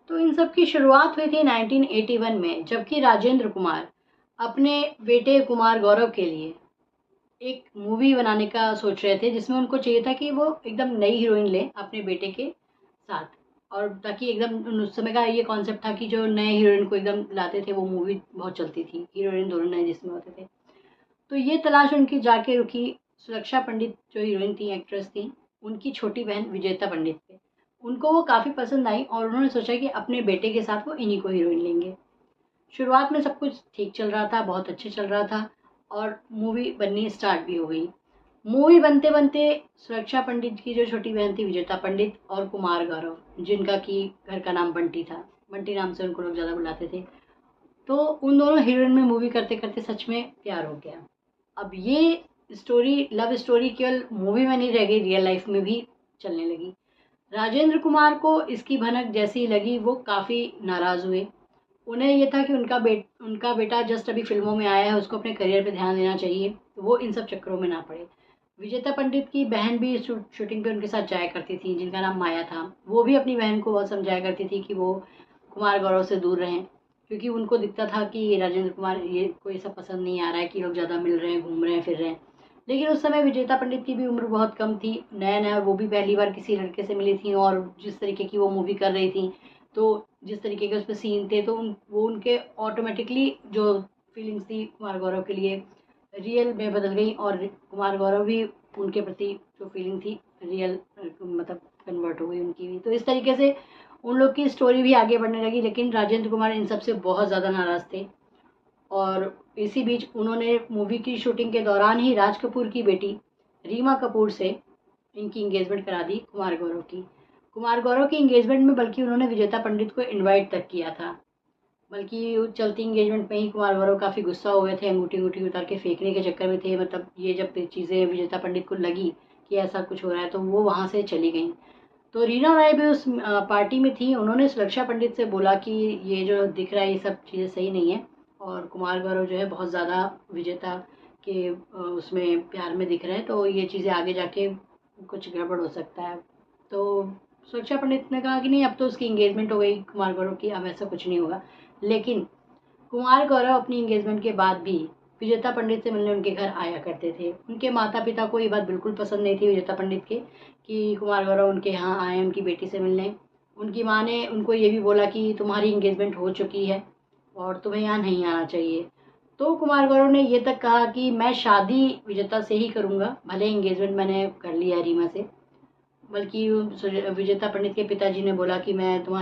तो इन सब की शुरुआत हुई थी 1981 में, जबकि राजेंद्र कुमार अपने बेटे कुमार गौरव के लिए एक मूवी बनाने का सोच रहे थे, जिसमें उनको चाहिए था कि वो एकदम नई हीरोइन लें अपने बेटे के साथ। और ताकि एकदम उस समय का ये कॉन्सेप्ट था कि जो नए हीरोइन को एकदम लाते थे वो मूवी बहुत चलती थी, हीरोइन दोनों नए जिसमें होते थे। तो ये तलाश उनकी जाके रुकी सुरक्षा पंडित जो हीरोइन थी, एक्ट्रेस थी, उनकी छोटी बहन विजेता पंडित पे। उनको वो काफ़ी पसंद आई और उन्होंने सोचा कि अपने बेटे के साथ वो इन्हीं को हीरोइन लेंगे। शुरुआत में सब कुछ ठीक चल रहा था, बहुत अच्छे चल रहा था और मूवी बननी स्टार्ट भी हो गई। मूवी बनते बनते सुरक्षा पंडित की जो छोटी बहन थी विजेता पंडित और कुमार गौरव, जिनका कि घर का नाम बंटी था, बंटी नाम से उनको लोग ज़्यादा बुलाते थे, तो उन दोनों हीरोइन में मूवी करते करते सच में प्यार हो गया। अब ये स्टोरी, लव स्टोरी, केवल मूवी में नहीं रह गई, रियल लाइफ में भी चलने लगी। राजेंद्र कुमार को इसकी भनक जैसी ही लगी वो काफ़ी नाराज़ हुए। उन्हें ये था कि उनका बेटा जस्ट अभी फ़िल्मों में आया है, उसको अपने करियर पे ध्यान देना चाहिए, तो वो इन सब चक्करों में ना पड़े। विजेता पंडित की बहन भी शूटिंग पे उनके साथ जाया करती थी, जिनका नाम माया था। वो भी अपनी बहन को बहुत समझाया करती थी कि वो कुमार गौरव से दूर रहें, क्योंकि उनको दिखता था कि राजेंद्र कुमार ये कोई सब पसंद नहीं आ रहा है कि लोग ज़्यादा मिल रहे हैं, घूम रहे हैं, फिर रहे हैं। लेकिन उस समय विजेता पंडित की भी उम्र बहुत कम थी, नया-नया वो भी पहली बार किसी लड़के से मिली थी और जिस तरीके की वो मूवी कर रही थी, तो जिस तरीके के उसमें सीन थे, तो वो उनके ऑटोमेटिकली जो फीलिंग्स थी कुमार गौरव के लिए रियल में बदल गई और कुमार गौरव भी उनके प्रति जो फीलिंग थी रियल मतलब कन्वर्ट हो गई उनकी भी। तो इस तरीके से उन लोग की स्टोरी भी आगे बढ़ने लगी, लेकिन राजेंद्र कुमार इन सब से बहुत ज़्यादा नाराज़ थे। और इसी बीच उन्होंने मूवी की शूटिंग के दौरान ही राज कपूर की बेटी रीमा कपूर से इनकी इंगेजमेंट करा दी कुमार गौरव की। कुमार गौरव की इंगेजमेंट में बल्कि उन्होंने विजेता पंडित को इनवाइट तक किया था। बल्कि चलती इंगेजमेंट में ही कुमार गौरव काफ़ी गुस्सा हो गए थे, अंगूठी अंगूठी उतार के फेंकने के चक्कर में थे। मतलब ये जब चीज़ें विजेता पंडित को लगी कि ऐसा कुछ हो रहा है, तो वो वहाँ से चली गई। तो रीना राय भी उस पार्टी में थी। उन्होंने सुरक्षा पंडित से बोला कि ये जो दिख रहा है ये सब चीज़ें सही नहीं है और कुमार गौरव जो है बहुत ज़्यादा विजेता के उसमें प्यार में दिख रहे हैं, तो ये चीज़ें आगे जाके कुछ गड़बड़ हो सकता है। तो सुरक्षा पंडित ने कहा कि नहीं, अब तो उसकी इंगेजमेंट हो गई कुमार गौरव की, अब ऐसा कुछ नहीं होगा। लेकिन कुमार गौरव अपनी एंगेजमेंट के बाद भी विजेता पंडित से मिलने उनके घर आया करते थे। उनके माता पिता को ये बात बिल्कुल पसंद नहीं थी विजेता पंडित के कि कुमार गौरव उनके यहाँ आए उनकी बेटी से मिलने। उनकी माँ ने उनको ये भी बोला कि तुम्हारी एंगेजमेंट हो चुकी है और तुम्हें यहाँ नहीं आना चाहिए। तो कुमार गौरव ने ये तक कहा कि मैं शादी विजेता से ही करूँगा, भले एंगेजमेंट मैंने कर लिया है रीमा से। बल्कि विजेता पंडित के पिताजी ने बोला कि मैं तुम्हारी